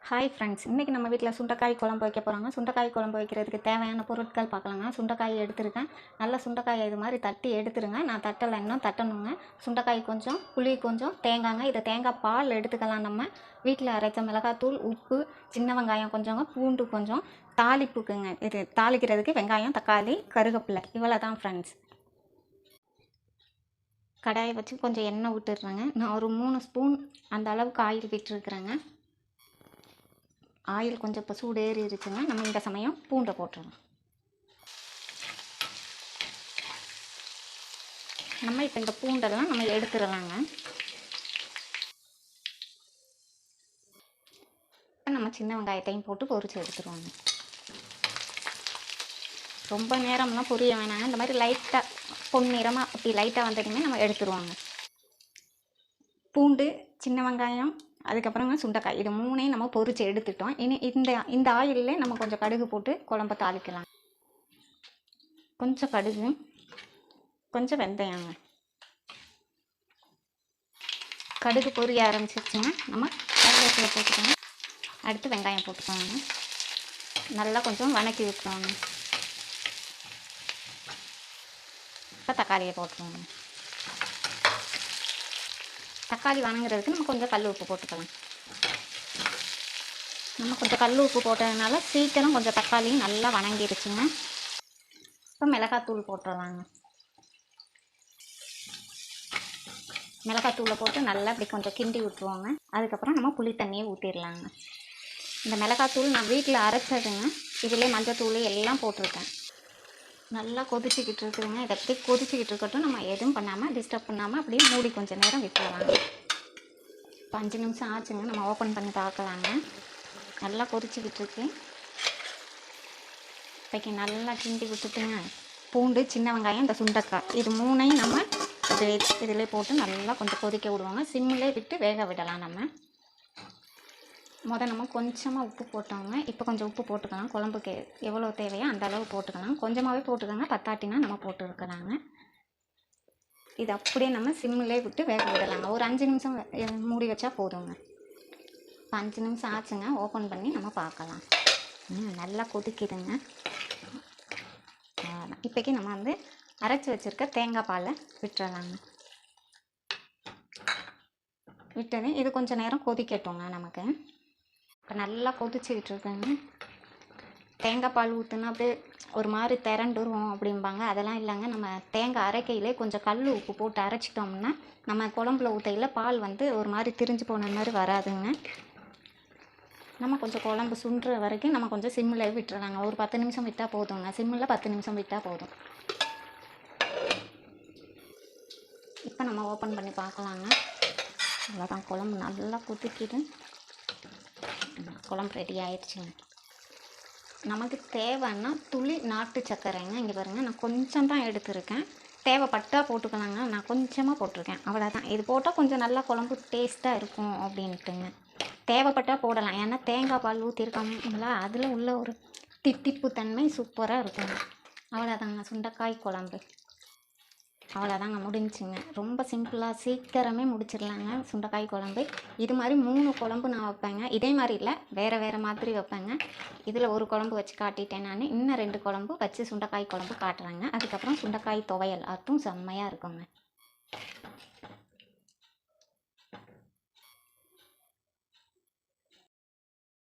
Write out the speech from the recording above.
Hi friends, இன்றைக்கி நம்ம வீட்டில் சுண்டைக்காய் குழம்பு வைக்க போகிறாங்க. சுண்டைக்காய் குழம்பு வைக்கிறதுக்கு தேவையான பொருட்கள் பார்க்கலாங்க. சுண்டைக்காய் எடுத்துருக்கேன். நல்லா சுண்டைக்காயை இது மாதிரி தட்டி எடுத்துருங்க. நான் தட்டலை, இன்னும் தட்டணுங்க. சுண்டைக்காய் கொஞ்சம், புளி கொஞ்சம், தேங்காய்ங்க. இதை தேங்காய் பால் எடுத்துக்கலாம். நம்ம வீட்டில் அரைச்ச மிளகாத்தூள், உப்பு, சின்ன வெங்காயம் கொஞ்சங்க, பூண்டு கொஞ்சம், தாளிப்புக்குங்க. இது தாளிக்கிறதுக்கு வெங்காயம், தக்காளி, கருவேப்பிலை, இவ்வளோ தான் ஃப்ரெண்ட்ஸ். கடாயை வச்சு கொஞ்சம் எண்ணெய் விட்டுடுறேங்க. நான் ஒரு 3 ஸ்பூன் அந்த அளவுக்கு ஆயில் விட்டுருக்குறேங்க. ஆயில் கொஞ்சம் இப்போ சூடு ஏறிடுச்சுங்க. நம்ம இந்த சமயம் பூண்டை போட்டுடலாம். நம்ம இப்போ இந்த பூண்டெல்லாம் நம்ம எடுத்துடலாங்க. நம்ம சின்ன வெங்காயத்தையும் போட்டு பொரிச்சு எடுத்துருவாங்க. ரொம்ப நேரம்லாம் பொரிய வேணாங்க. இந்த மாதிரி லைட்டாக பொன்னிறமாக அப்படி லைட்டாக வந்ததுமே நம்ம எடுத்துருவாங்க. பூண்டு, சின்ன வெங்காயம், அதுக்கப்புறங்க சுண்டைக்காய், இது 3ஐயும் நம்ம பொரிச்சு எடுத்துட்டோம். இனி இந்த ஆயிலே நம்ம கொஞ்சம் கடுகு போட்டு குழம்ப தாளிக்கலாம். கொஞ்சம் கடுகு, கொஞ்சம் வெந்தயங்க. கடுகு பொரிய ஆரம்பிச்சிருச்சுங்க. நம்ம கருவேப்பிலை போட்டுக்கோங்க. அடுத்து வெங்காயம் போட்டுக்கோங்க. நல்லா கொஞ்சம் வதக்கி விட்டுருவாங்க. இப்போ தக்காளியை போட்டுருவாங்க. தக்காளி வணங்குறதுக்கு நம்ம கொஞ்சம் கல் உப்பு போட்டுக்கலாம். நம்ம கொஞ்சம் கல் உப்பு போட்டதுனால சீக்கிரம் கொஞ்சம் தக்காளியும் நல்லா வணங்கிடுச்சுங்க. இப்போ மிளகாத்தூள் போட்டுடலாங்க. மிளகாத்தூளை போட்டு நல்லா இப்படி கொஞ்சம் கிண்டி விட்டுருவோங்க. அதுக்கப்புறம் நம்ம புளி தண்ணியை ஊற்றிடலாங்க. இந்த மிளகாத்தூள் நான் வீட்டில் அரைச்சதுங்க. இதிலே மஞ்சத்தூள் எல்லாம் போட்டிருக்கேன். நல்லா கொதிச்சிக்கிட்டு இருக்குதுங்க. இதை அப்படி கொதிச்சிக்கிட்டு இருக்கட்டும். நம்ம எதுவும் பண்ணாமல் டிஸ்டர்ப் பண்ணாமல் அப்படியே மூடி கொஞ்சம் நேரம் விட்டுருவாங்க. இப்போ 5 நிமிஷம் ஆச்சுங்க. நம்ம ஓப்பன் பண்ணி பார்க்கலாங்க. நல்லா கொதிச்சிக்கிட்டு இருக்கு. இப்போக்கி நல்லா கிண்டி விட்டுட்டுங்க. பூண்டு, சின்ன வெங்காயம், இந்த சுண்டைக்காய், இது 3ஐயும் நம்ம இதில் போட்டு நல்லா கொஞ்சம் கொதிக்க விடுவாங்க. சிம்மிலே விட்டு வேக விடலாம். நம்ம கொஞ்சமாக உப்பு போட்டோங்க. இப்போ கொஞ்சம் உப்பு போட்டுக்கலாம். குழம்புக்கு எவ்வளோ தேவையோ அந்த அளவு போட்டுக்கலாம். கொஞ்சமாகவே போட்டுக்கோங்க. பத்தாட்டினா நம்ம போட்டுருக்கலாங்க. இது அப்படியே நம்ம சிம்மிலே விட்டு வேக விடலாங்க. ஒரு 5 நிமிஷம் மூடி வச்சா போதுங்க. இப்போ 5 நிமிஷம் ஆச்சுங்க. ஓப்பன் பண்ணி நம்ம பார்க்கலாம். நல்லா கொதிக்குதுங்க. இப்போக்கி நம்ம அரைச்சி வச்சுருக்க தேங்காய் பாலை விட்டுறலாங்க. விட்டது இது கொஞ்சம் நேரம் கொதிக்கட்டுங்க. நமக்கு இப்போ நல்லா கொதிச்சுக்கிட்டு இருக்குங்க. தேங்காய் பால் ஊற்றுனா அப்படியே ஒரு மாதிரி திரண்டுருவோம் அப்படிம்பாங்க. அதெல்லாம் இல்லைங்க. நம்ம தேங்காய் அரைக்கையிலே கொஞ்சம் கல் உப்பு போட்டு அரைச்சிட்டோம்னா நம்ம குழம்புல ஊற்றையில் பால் ஒரு மாதிரி திரிஞ்சு போன மாதிரி வராதுங்க. நம்ம கொஞ்சம் குழம்பு சுண்டுற வரைக்கும் நம்ம கொஞ்சம் சிம்மில் விட்டுறாங்க. ஒரு 10 நிமிஷம் விட்டால் போதுங்க. சிம்மில் 10 நிமிஷம் விட்டால் போதும். இப்போ நம்ம ஓப்பன் பண்ணி பார்க்கலாங்க. அவ்வளோதான், குழம்பு நல்லா கொதிக்கிது. குழம்பு ரெடி ஆயிடுச்சுங்க. நமக்கு தேவைன்னா துளி நாட்டு சர்க்கரைங்க. இங்கே பாருங்கள், நான் கொஞ்சம் தான் எடுத்துருக்கேன். தேவைப்பட்டால் போட்டுக்கலாங்க. நான் கொஞ்சமாக போட்டிருக்கேன், அவ்வளோதான். இது போட்டால் கொஞ்சம் நல்லா குழம்பு டேஸ்ட்டாக இருக்கும் அப்படின்ட்டுங்க. தேவைப்பட்டால் போடலாம். ஏன்னா தேங்காய் பால் ஊற்றிருக்காங்களா, அதில் உள்ள ஒரு தித்திப்பு தன்மை சூப்பராக இருக்குங்க. அவ்வளோதாங்க, சுண்டைக்காய் குழம்பு. அவ்வளோதாங்க, முடிஞ்சுங்க. ரொம்ப சிம்பிளாக சீக்கிரமே முடிச்சிடலாங்க சுண்டைக்காய் குழம்பு. இது மாதிரி 3 குழம்பு நான் வைப்பேங்க. இதே மாதிரி இல்லை, வேறு மாதிரி வைப்பேங்க. இதில் ஒரு குழம்பு வச்சு காட்டிட்டேன் நான். இன்னும் 2 குழம்பு வச்சு சுண்டைக்காய் குழம்பு காட்டுறேங்க. அதுக்கப்புறம் சுண்டைக்காய் துவையல், அதுவும் செம்மையாக இருக்குங்க.